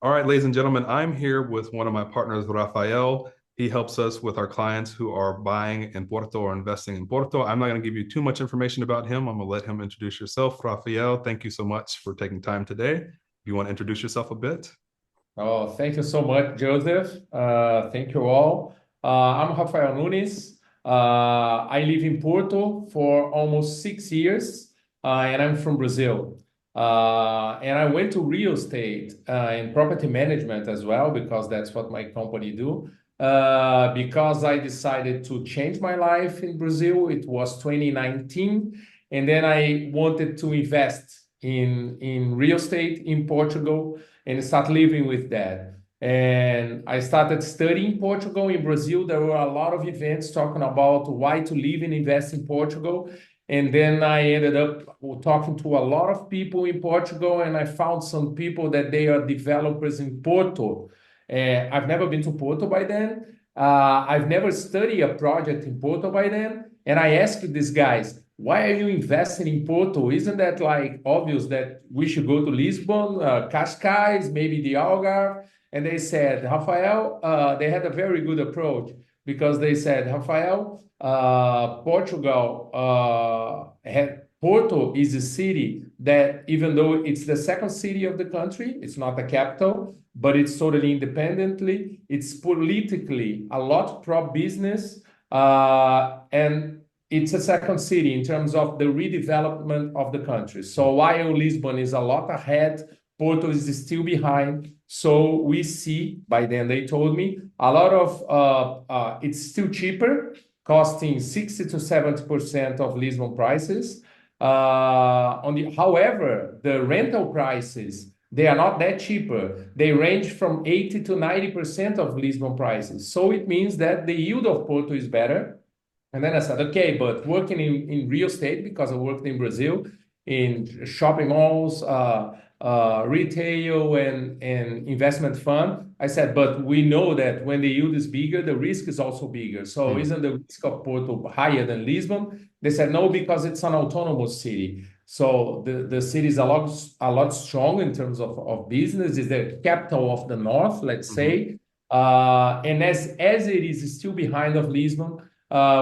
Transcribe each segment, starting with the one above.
All right, ladies and gentlemen, I'm here with one of my partners, Rafael. He helps us with our clients who are buying in Porto or investing in Porto. I'm not going to give you too much information about him. I'm going to let him introduce yourself. Rafael, thank you so much for taking time today. If you want to introduce yourself a bit. Oh, thank you so much, Joseph. Thank you all. I'm Rafael Nunes. I live in Porto for almost 6 years, and I'm from Brazil. And I went to real estate and property management as well because that's what my company do. Because I decided to change my life in Brazil. It was 2019, and then I wanted to invest in real estate in Portugal and start living with that. And I started studying Portugal. In Brazil, there were a lot of events talking about why to live and invest in Portugal. And then I ended up talking to a lot of people in Portugal, and I found some people that they are developers in Porto. I've never been to Porto by then. I've never studied a project in Porto by then. And I asked these guys, why are you investing in Porto? Isn't that like obvious that we should go to Lisbon, Cascais, maybe the Algarve? And they said, Rafael, they had a very good approach because they said, Rafael, Portugal, Porto is a city that even though it's the second city of the country, it's not the capital, but it's totally independently. It's politically a lot pro-business, and it's a second city in terms of the redevelopment of the country. So while Lisbon is a lot ahead, Porto is still behind. So we see, by then they told me, a lot of, it's still cheaper, costing 60 to 70% of Lisbon prices. However, the rental prices, they are not that cheaper. They range from 80 to 90% of Lisbon prices. So it means that the yield of Porto is better. And then I said, okay, but working in real estate, because I worked in Brazil, in shopping malls, retail, and investment fund, I said, but we know that when the yield is bigger, the risk is also bigger. So isn't the risk of Porto higher than Lisbon? They said, no, because it's an autonomous city. So the city is a lot strong in terms of business. It's the capital of the north, let's say. And as it is still behind of Lisbon,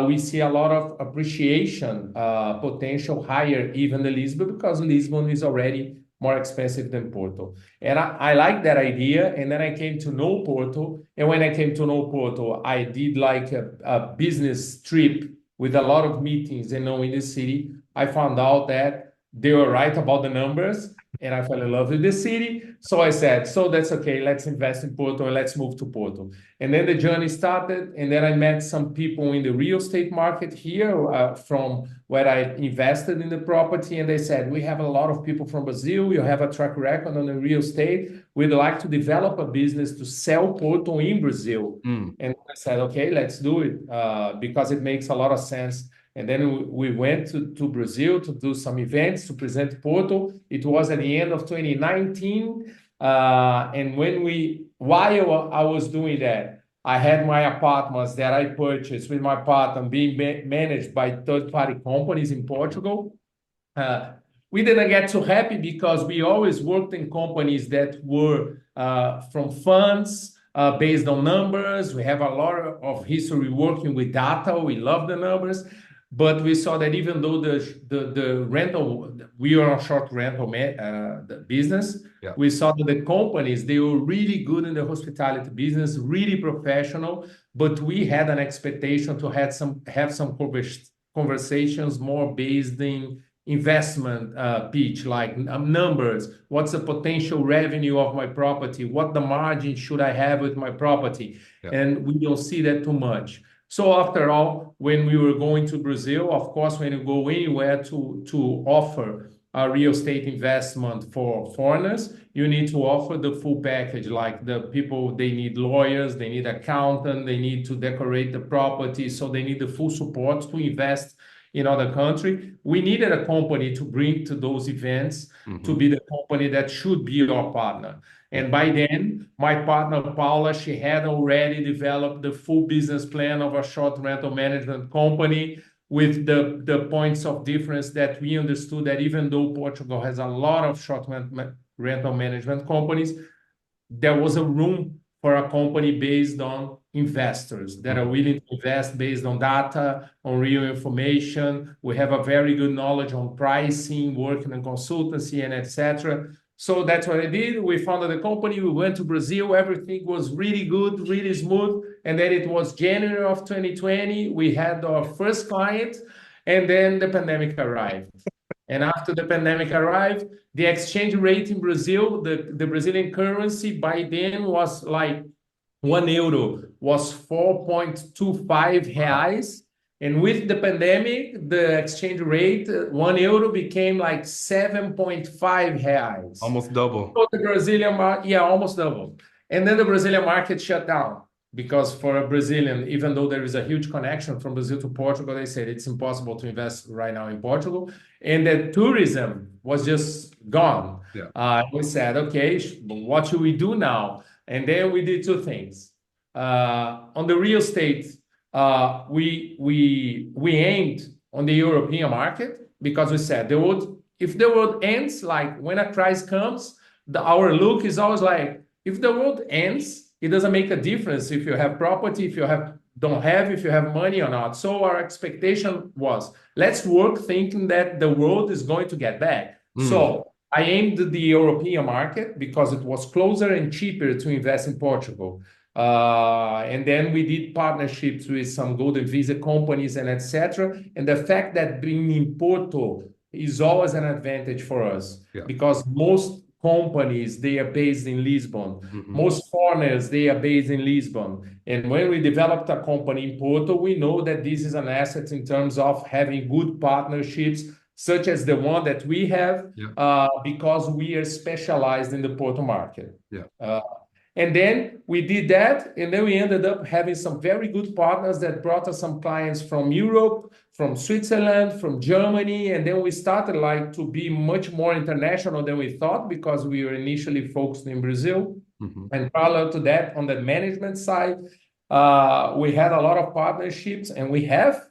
we see a lot of appreciation potential higher even than Lisbon because Lisbon is already more expensive than Porto. And I like that idea. And then I came to know Porto. And when I came to know Porto, I did like a business trip with a lot of meetings and knowing the city. I found out that they were right about the numbers and I fell in love with the city. So I said, so that's okay, let's invest in Porto and let's move to Porto. And then the journey started, and then I met some people in the real estate market here from where I invested in the property, and they said, we have a lot of people from Brazil, you have a track record on the real estate, we'd like to develop a business to sell Porto in Brazil. And I said, okay, let's do it because it makes a lot of sense. And then we went to Brazil to do some events to present Porto. It was at the end of 2019. And while I was doing that, I had my apartments that I purchased with my partner being managed by third-party companies in Portugal. We didn't get too happy because we always worked in companies that were from funds based on numbers. We have a lot of history working with data. We love the numbers. But we saw that even though the rental, we are a short rental the business, we saw that the companies, they were really good in the hospitality business, really professional, but we had an expectation to have some conversations more based in investment pitch, like numbers, what's the potential revenue of my property, what the margin should I have with my property, and we don't see that too much. So after all, when we were going to Brazil, of course, when you go anywhere to offer a real estate investment for foreigners, you need to offer the full package. Like the people, they need lawyers, they need accountant, they need to decorate the property, so they need the full support to invest in other country. We needed a company to bring to those events to be the company that should be our partner. And by then, my partner, Paula, she had already developed the full business plan of a short rental management company with the points of difference that we understood that even though Portugal has a lot of short rental management companies, there was a room for a company based on investors that are willing to invest based on data, on real information. We have a very good knowledge on pricing, working on consultancy, and etc. So that's what I did. We founded the company. We went to Brazil. Everything was really good, really smooth. And then it was January of 2020. We had our first client, and then the pandemic arrived. And after the pandemic arrived, the exchange rate in Brazil, the Brazilian currency by then was like €1 was 4.25 reais. And with the pandemic, the exchange rate, €1 became like 7.5 reais. Almost double. So the Brazilian market, yeah, almost double. And then the Brazilian market shut down because for a Brazilian, even though there is a huge connection from Brazil to Portugal, they said it's impossible to invest right now in Portugal. And the tourism was just gone. Yeah. We said, okay, what should we do now? And then we did two things. On the real estate, we aimed on the European market because we said if the world ends, like when a crisis comes, our look is always like, if the world ends, it doesn't make a difference if you have property, if you don't have, if you have money or not. So our expectation was, let's work thinking that the world is going to get back. So I aimed the European market because it was closer and cheaper to invest in Portugal. And then we did partnerships with some golden visa companies and etc. And the fact that being in Porto is always an advantage for us because most companies, they are based in Lisbon. Most foreigners, they are based in Lisbon. And when we developed a company in Porto, we know that this is an asset in terms of having good partnerships, such as the one that we have, because we are specialized in the Porto market. And then we did that, and then we ended up having some very good partners that brought us some clients from Europe, from Switzerland, from Germany, and then we started like to be much more international than we thought because we were initially focused in Brazil. And parallel to that, on the management side, we had a lot of partnerships, and we have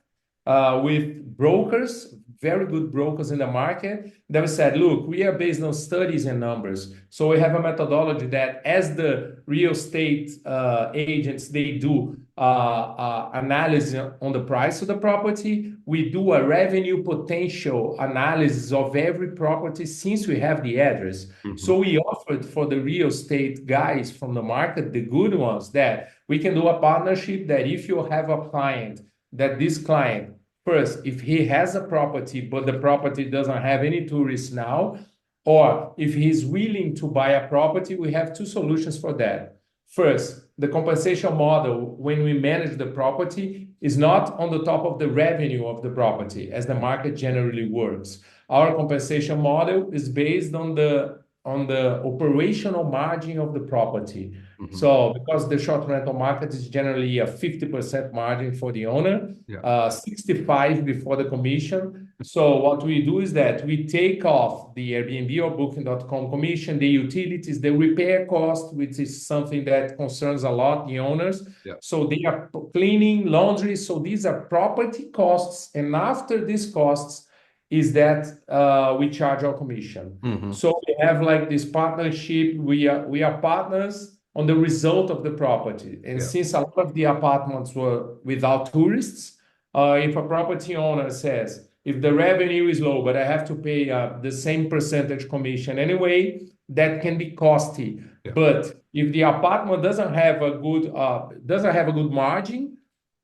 with brokers, very good brokers in the market that we said, look, we are based on studies and numbers. So we have a methodology that as the real estate agents, they do analysis on the price of the property. We do a revenue potential analysis of every property since we have the address. So we offered for the real estate guys from the market, the good ones, that we can do a partnership that if you have a client, that this client, first, if he has a property, but the property doesn't have any tourists now, or if he's willing to buy a property, we have two solutions for that. First, the compensation model, when we manage the property, is not on the top of the revenue of the property, as the market generally works. Our compensation model is based on the operational margin of the property. So because the short rental market is generally a 50% margin for the owner, 65 before the commission. So what we do is that we take off the Airbnb or Booking.com commission, the utilities, the repair cost, which is something that concerns a lot the owners. So they are cleaning, laundry. So these are property costs. And after these costs, is that we charge our commission. So we have like this partnership. We are partners on the result of the property. And since a lot of the apartments were without tourists, if a property owner says, if the revenue is low, but I have to pay the same percentage commission anyway, that can be costly. But if the apartment doesn't have a good margin,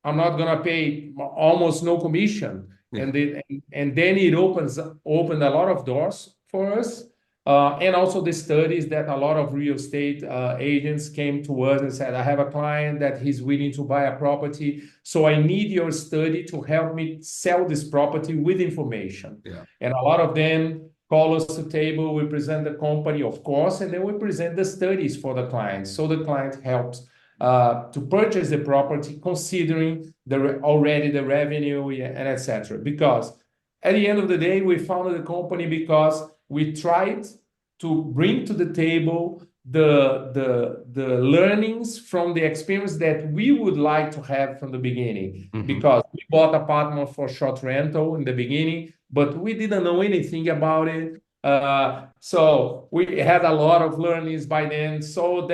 I'm not gonna pay almost no commission. And then it opened a lot of doors for us. And also the studies that a lot of real estate agents came to us and said, I have a client that he's willing to buy a property. So I need your study to help me sell this property with information. And a lot of them call us to table. We present the company, of course, and then we present the studies for the client. So the client helps to purchase the property, considering already the revenue and etc. Because at the end of the day, we founded the company because we tried to bring to the table the learnings from the experience that we would like to have from the beginning. Because we bought apartment for short rental in the beginning, but we didn't know anything about it. So we had a lot of learnings by then. So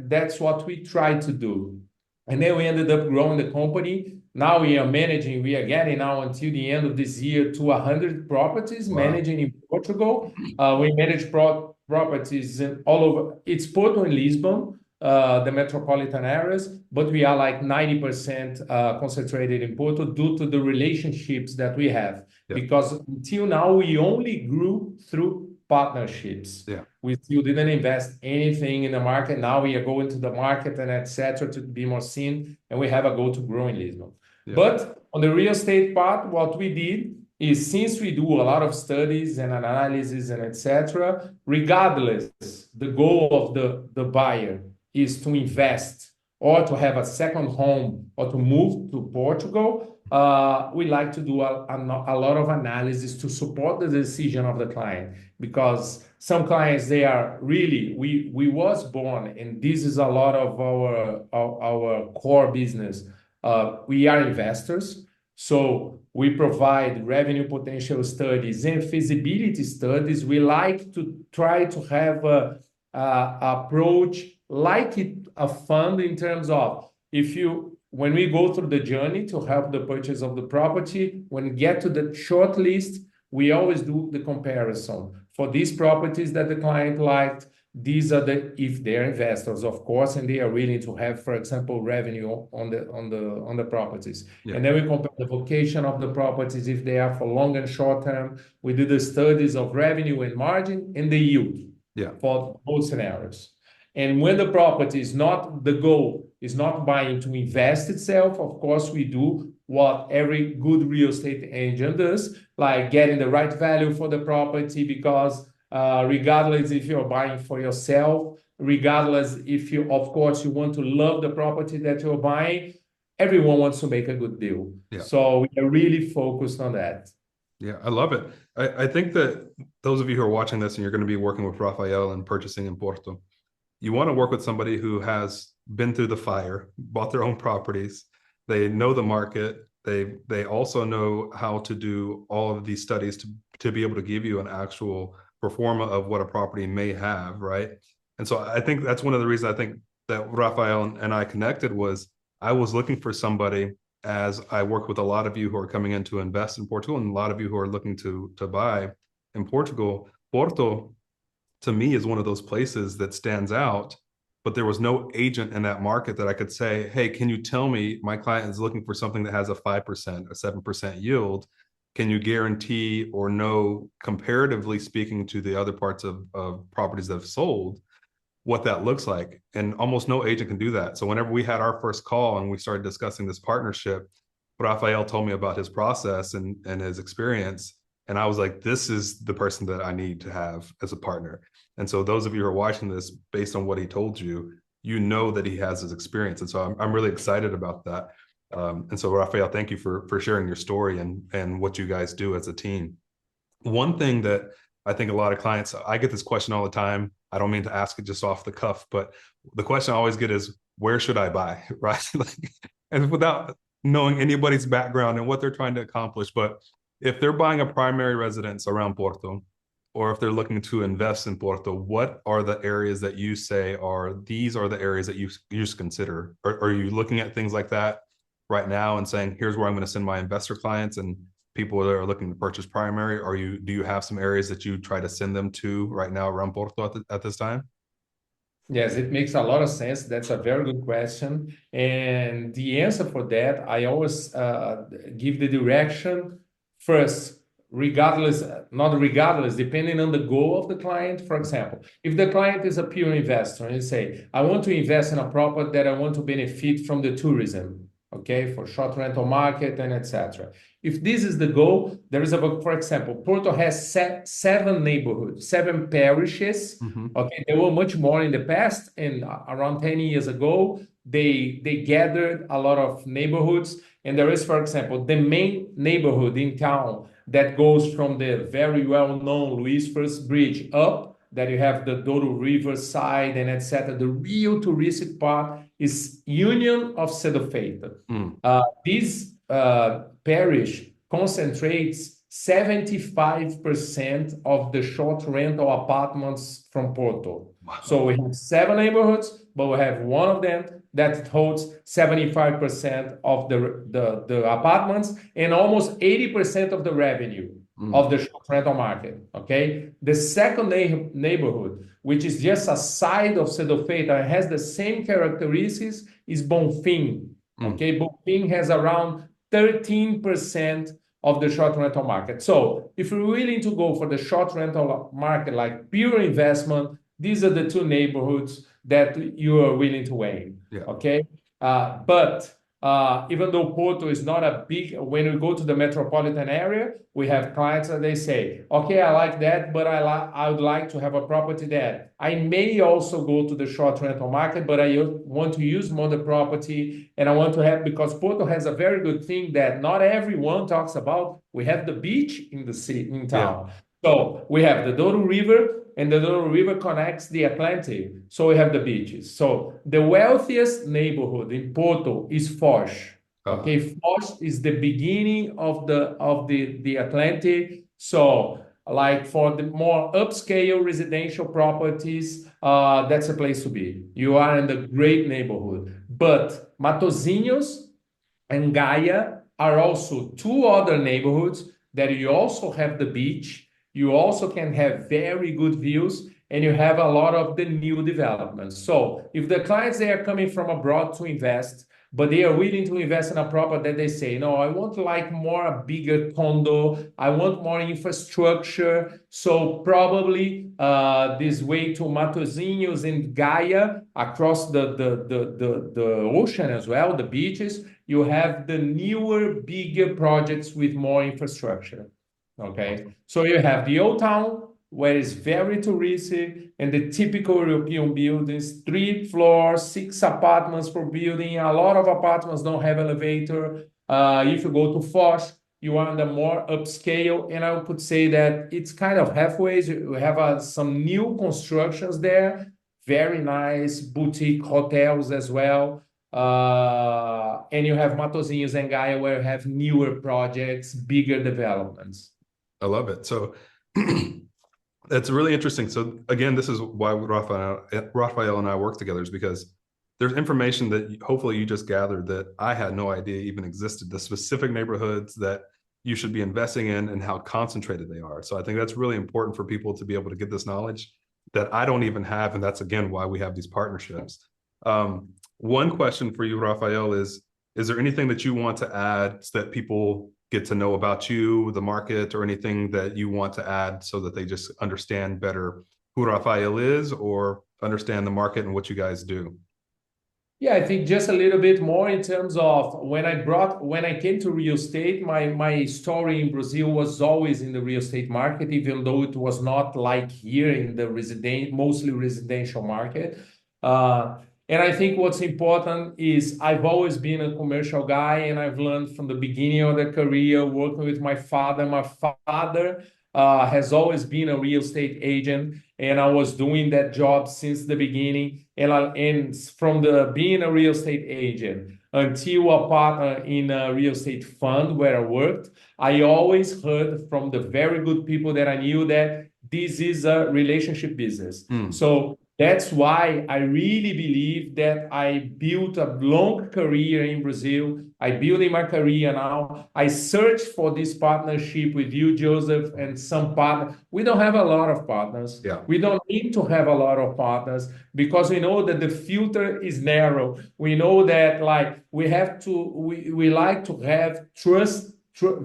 that's what we tried to do. And then we ended up growing the company. Now we are managing, we are getting now until the end of this year to 100 properties Wow. managing in Portugal. We manage properties in all over. It's Porto and Lisbon, the metropolitan areas, but we are like 90% concentrated in Porto due to the relationships that we have. Yeah. Because until now, we only grew through partnerships. Yeah. We still didn't invest anything in the market. Now we are going to the market and etc. to be more seen, and we have a goal to grow in Lisbon. Yeah. But on the real estate part, what we did is since we do a lot of studies and analysis and etc., regardless, the goal of the buyer is to invest or to have a second home or to move to Portugal, we like to do a lot of analysis to support the decision of the client, because some clients, they are really, we was born, and this is a lot of our core business. We are investors, so we provide revenue potential studies and feasibility studies. We like to try to have a approach like a fund, in terms of when we go through the journey to help the purchase of the property, when we get to the short list, we always do the comparison. For these properties that the client liked, these are if they're investors, of course, and they are willing to have, for example, revenue on the properties. Yeah. And then we compare the location of the properties, if they are for long and short term. We do the studies of revenue and margin and the yield. Yeah. For both scenarios. And when the property is not, the goal is not buying to invest itself, of course, we do what every good real estate agent does, like getting the right value for the property, because regardless if you're buying for yourself, regardless if you, of course, you want to love the property that you're buying, everyone wants to make a good deal. Yeah. So we are really focused on that. Yeah, I love it. I think that those of you who are watching this and you're going to be working with Rafael and purchasing in Porto, you want to work with somebody who has been through the fire, bought their own properties. They know the market. They also know how to do all of these studies to be able to give you an actual pro forma of what a property may have, right? And so I think that's one of the reasons I think that Rafael and I connected was I was looking for somebody, as I work with a lot of you who are coming in to invest in Portugal and a lot of you who are looking to buy in Portugal. Porto, to me, is one of those places that stands out, but there was no agent in that market that I could say, hey, can you tell me my client is looking for something that has a 5%, a 7% yield? Can you guarantee or know, comparatively speaking to the other parts of properties that have sold, what that looks like? And almost no agent can do that. So whenever we had our first call and we started discussing this partnership, Rafael told me about his process and his experience. And I was like, this is the person that I need to have as a partner. And so those of you who are watching this, based on what he told you, you know that he has his experience. And so I'm really excited about that. And so Rafael, thank you for sharing your story and what you guys do as a team. One thing that I think a lot of clients, I get this question all the time. I don't mean to ask it just off the cuff, but the question I always get is, where should I buy? Right? And without knowing anybody's background and what they're trying to accomplish. But if they're buying a primary residence around Porto, or if they're looking to invest in Porto, what are the areas that you say these are the areas that you just consider? Are you looking at things like that right now and saying, here's where I'm going to send my investor clients and people that are looking to purchase primary? Or do you have some areas that you try to send them to right now around Porto at this time? Yes, it makes a lot of sense. That's a very good question. And the answer for that, I always give the direction first, not regardless, depending on the goal of the client. For example, if the client is a pure investor and say, I want to invest in a property that I want to benefit from the tourism, okay, for short rental market and etc. If this is the goal, there is for example, Porto has seven neighborhoods, seven parishes. Mm-hmm. Okay, there were much more in the past, and around 10 years ago, they gathered a lot of neighborhoods. And there is, for example, the main neighborhood in town that goes from the very well-known Luiz First Bridge up, that you have the Douro River side and etc. The real touristic part is Union of Cedo Feita. This parish concentrates 75% of the short rental apartments from Porto. Wow. So we have 7 neighborhoods, but we have one of them that holds 75% of the apartments and almost 80% of the revenue of the short rental market. Okay. The second neighborhood, which is just a side of Sedofeita and has the same characteristics, is Bonfim. Okay. Bonfim has around 13% of the short rental market. So if you're willing to go for the short rental market, like pure investment, these are the two neighborhoods that you are willing to aim. Yeah. Okay. But even though Porto is not a big, when we go to the metropolitan area, we have clients that they say, okay, I like that, but I would like to have a property there. I may also go to the short rental market, but I want to use more the property, and I want to have, because Porto has a very good thing that not everyone talks about. We have the beach in the city, in town. Yeah. So we have the Douro River, and the Douro River connects the Atlantic. So we have the beaches. So the wealthiest neighborhood in Porto is Foz. Okay, Foz is the beginning of the Atlantic. So like for the more upscale residential properties, that's a place to be. You are in the great neighborhood. But Matosinhos and Gaia are also two other neighborhoods that you also have the beach. You also can have very good views, and you have a lot of the new developments. So if the clients, they are coming from abroad to invest, but they are willing to invest in a property that they say, no, I want like more a bigger condo, I want more infrastructure. So probably this way to Matosinhos and Gaia across the ocean as well, the beaches, you have the newer, bigger projects with more infrastructure. Okay, so you have the old town, where it's very touristic, and the typical European buildings, 3 floors, 6 apartments per building. A lot of apartments don't have elevator. If you go to Foz, you are on the more upscale, and I could say that it's kind of halfway. You have some new constructions there, very nice boutique hotels as well. And you have Matosinhos and Gaia, where you have newer projects, bigger developments. I love it. So that's really interesting. So again, this is why Rafael and I work together, is because there's information that hopefully you just gathered that I had no idea even existed, the specific neighborhoods that you should be investing in and how concentrated they are. So I think that's really important for people to be able to get this knowledge that I don't even have. And that's, again, why we have these partnerships. One question for you, Rafael, is there anything that you want to add so that people get to know about you, the market, or anything that you want to add so that they just understand better who Rafael is or understand the market and what you guys do? Yeah, I think just a little bit more in terms of when I came to real estate, my story in Brazil was always in the real estate market, even though it was not like here in the mostly residential market. And I think what's important is I've always been a commercial guy, and I've learned from the beginning of the career working with my father. My father has always been a real estate agent, and I was doing that job since the beginning. And from being a real estate agent until a partner in a real estate fund where I worked, I always heard from the very good people that I knew that this is a relationship business. So that's why I really believe that I built a long career in Brazil. I built in my career now. I searched for this partnership with you, Joseph, and some partners. We don't have a lot of partners. Yeah. We don't need to have a lot of partners because we know that the filter is narrow. We know that we like to have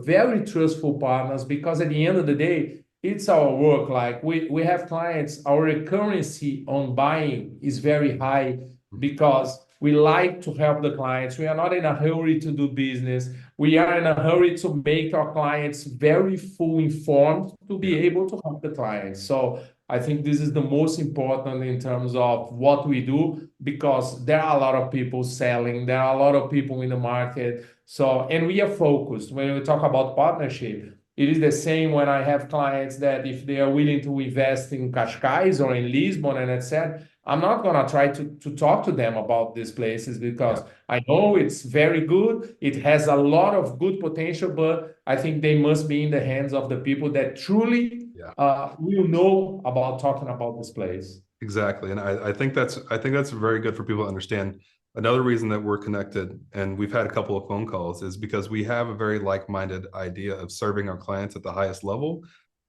very trustful partners, because at the end of the day, it's our work. Like we have clients, our recurrency on buying is very high because we like to help the clients. We are not in a hurry to do business. We are in a hurry to make our clients very full informed to be able to help the clients. So I think this is the most important in terms of what we do, because there are a lot of people selling. There are a lot of people in the market. So, and we are focused. When we talk about partnership, it is the same when I have clients that if they are willing to invest in Cascais or in Lisbon and etc., I'm not gonna try to talk to them about these places because Yeah, I know it's very good. It has a lot of good potential, but I think they must be in the hands of the people that truly yeah. will know about talking about this place. Exactly. And I think that's very good for people to understand. Another reason that we're connected and we've had a couple of phone calls is because we have a very like-minded idea of serving our clients at the highest level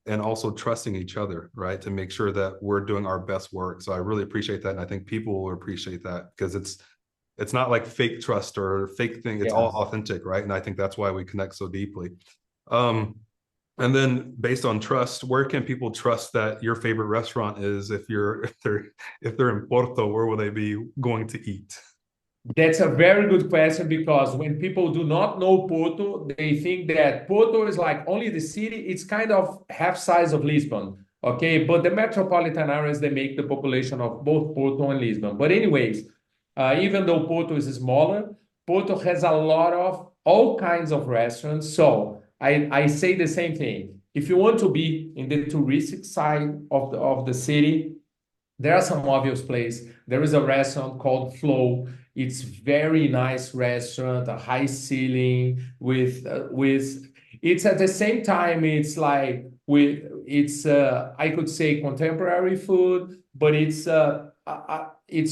and also trusting each other, right? To make sure that we're doing our best work. So I really appreciate that. And I think people will appreciate that because it's not like fake trust or fake thing. It's all Yes. authentic, right? And I think that's why we connect so deeply. Um, and then based on trust, where can people trust that your favorite restaurant is if they're in Porto, where will they be going to eat? That's a very good question because when people do not know Porto, they think that Porto is like only the city. It's kind of half size of Lisbon, okay? But the metropolitan areas they make the population of both Porto and Lisbon. But anyways, even though Porto is smaller, Porto has a lot of all kinds of restaurants. So I say the same thing. If you want to be in the touristic side of the city, there are some obvious places. There is a restaurant called Flow. It's very nice restaurant, a high ceiling with. It's at the same time. It's like with. It's I could say contemporary food, but it's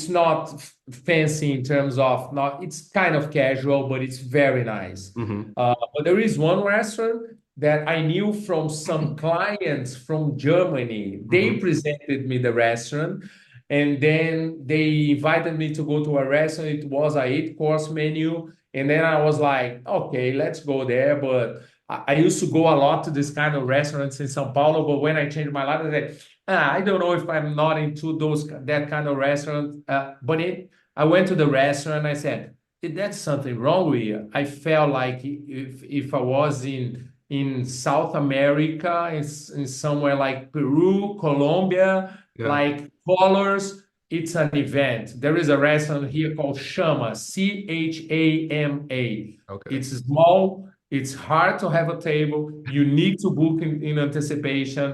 not fancy in terms of not. It's kind of casual, but it's very nice. Mm-hmm. But there is one restaurant that I knew from some clients from Germany. They Mm-hmm. presented me the restaurant, and then they invited me to go to a restaurant. It was a 8 course menu, and then I was like, okay, let's go there. But I used to go a lot to this kind of restaurants in São Paulo. But when I changed my life, I said, I don't know if I'm not into those that kind of restaurant. I went to the restaurant. I said, that's something wrong with you. I felt like if I was in South America, in somewhere like Peru, Colombia, Yeah. like colors, it's an event. There is a restaurant here called Chama, Chama. Okay. It's small, it's hard to have a table. You need to book in anticipation,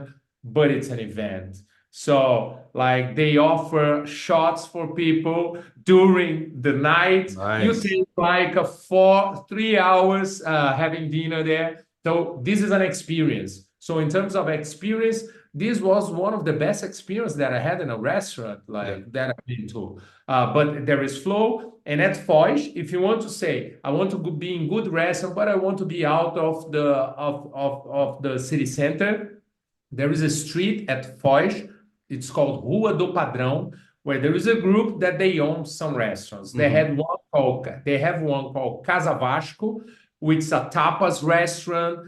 but it's an event. So, like, they offer shots for people during the night. You Nice. take like a 3 hours having dinner there. So this is an experience. So in terms of experience, this was one of the best experience that I had in a restaurant Yeah. like that I've been to. But there is flow, and at Foz, if you want to say, I want to be in good restaurant, but I want to be out of the city center, there is a street at Foz. It's called Rua do Padrão, where there is a group that they own some restaurants. Mm-hmm. They have one called Casa Vasco, which is a tapas restaurant,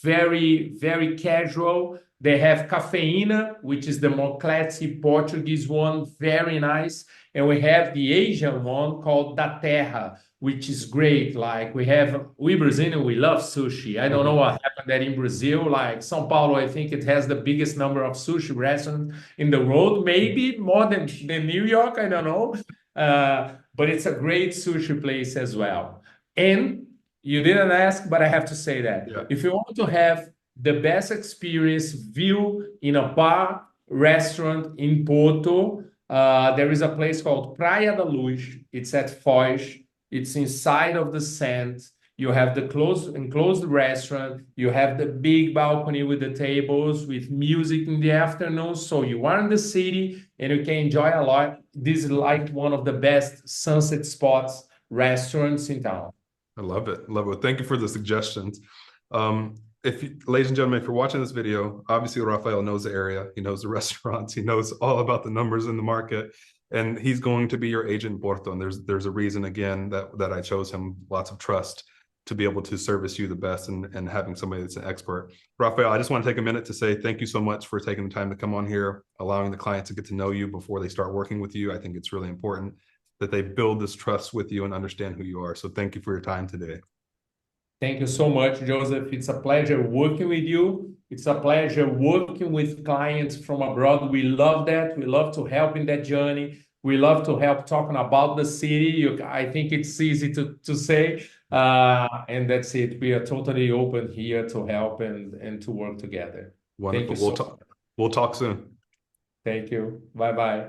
very, very casual. They have Cafeína, which is the more classy Portuguese one, very nice. And we have the Asian one called Da Terra, which is great. Like we Brazilian, we love sushi. I don't know Mm-hmm. what happened that in Brazil, like São Paulo, I think it has the biggest number of sushi restaurants in the world, maybe more than New York, I don't know. But it's a great sushi place as well. And you didn't ask, but I have to say that Yeah. if you want to have the best experience view in a bar restaurant in Porto, there is a place called Praia da Luz. It's at Foz. It's inside of the sand. You have the enclosed restaurant. You have the big balcony with the tables with music in the afternoon. So you are in the city and you can enjoy a lot. This is like one of the best sunset spots restaurants in town. I love it. Love it. Thank you for the suggestions. Ladies and gentlemen, if you're watching this video, obviously Rafael knows the area. He knows the restaurants. He knows all about the numbers in the market, and he's going to be your agent in Porto. And there's a reason again that I chose him. Lots of trust to be able to service you the best and having somebody that's an expert. Rafael, I just want to take a minute to say thank you so much for taking the time to come on here, allowing the client to get to know you before they start working with you. I think it's really important that they build this trust with you and understand who you are. So thank you for your time today. Thank you so much, Joseph. It's a pleasure working with you. It's a pleasure working with clients from abroad. We love that. We love to help in that journey. We love to help talking about the city. I think it's easy to say. And that's it. We are totally open here to help and to work together. Thank Wonderful. you so much. We'll talk soon. Thank you. Bye bye.